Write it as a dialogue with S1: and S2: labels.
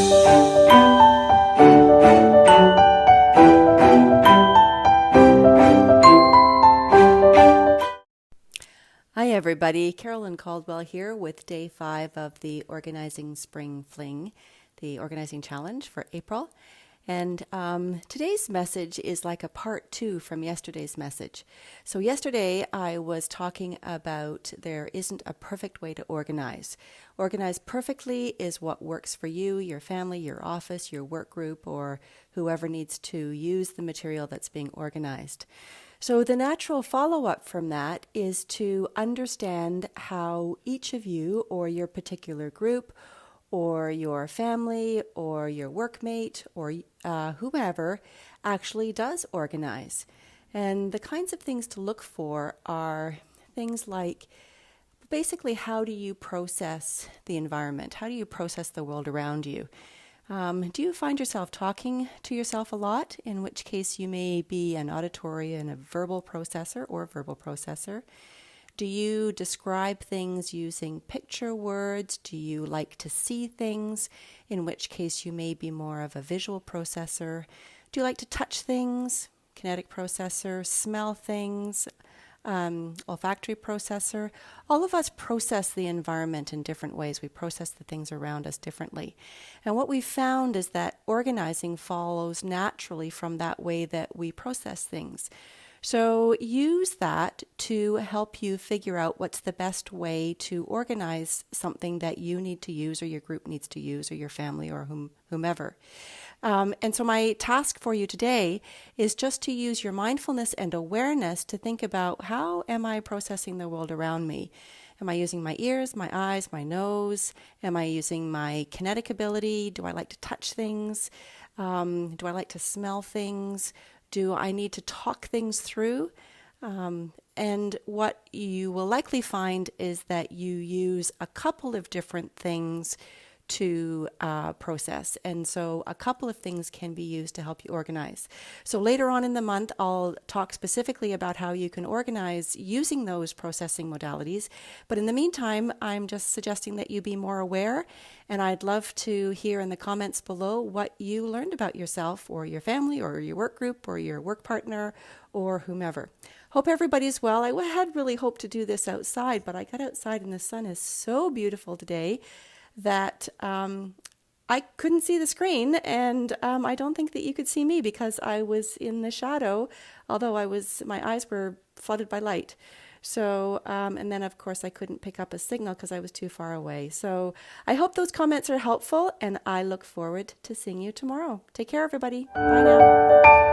S1: Hi everybody, Carolyn Caldwell here with day 5 of the Organizing Spring Fling, the Organizing Challenge for April. And today's message is like a part 2 from yesterday's message. So yesterday I was talking about there isn't a perfect way to organize. Organize perfectly is what works for you, your family, your office, your work group, or whoever needs to use the material that's being organized. So the natural follow-up from that is to understand how each of you or your particular group or your family or your workmate or whomever actually does organize. And the kinds of things to look for are things like basically how do you process the environment? How do you process the world around you? Do you find yourself talking to yourself a lot, in which case you may be an auditory and a verbal processor or verbal processor? Do you describe things using picture words? Do you like to see things, in which case you may be more of a visual processor? Do you like to touch things? Kinetic processor, smell things, olfactory processor. All of us process the environment in different ways. We process the things around us differently. And what we've found is that organizing follows naturally from that way that we process things. So use that to help you figure out what's the best way to organize something that you need to use or your group needs to use or your family or whomever. And so my task for you today is just to use your mindfulness and awareness to think about how am I processing the world around me? Am I using my ears, my eyes, my nose? Am I using my kinetic ability? Do I like to touch things? Do I like to smell things? Do I need to talk things through? And what you will likely find is that you use a couple of different things to process. And so a couple of things can be used to help you organize. So later on in the month, I'll talk specifically about how you can organize using those processing modalities. But in the meantime, I'm just suggesting that you be more aware. And I'd love to hear in the comments below what you learned about yourself or your family or your work group or your work partner or whomever. Hope everybody's well. I had really hoped to do this outside, but I got outside and the sun is so beautiful today that I couldn't see the screen, and I don't think that you could see me because I was in the shadow, although my eyes were flooded by light. So, and then of course I couldn't pick up a signal because I was too far away. So I hope those comments are helpful, and I look forward to seeing you tomorrow. Take care, everybody. Bye now.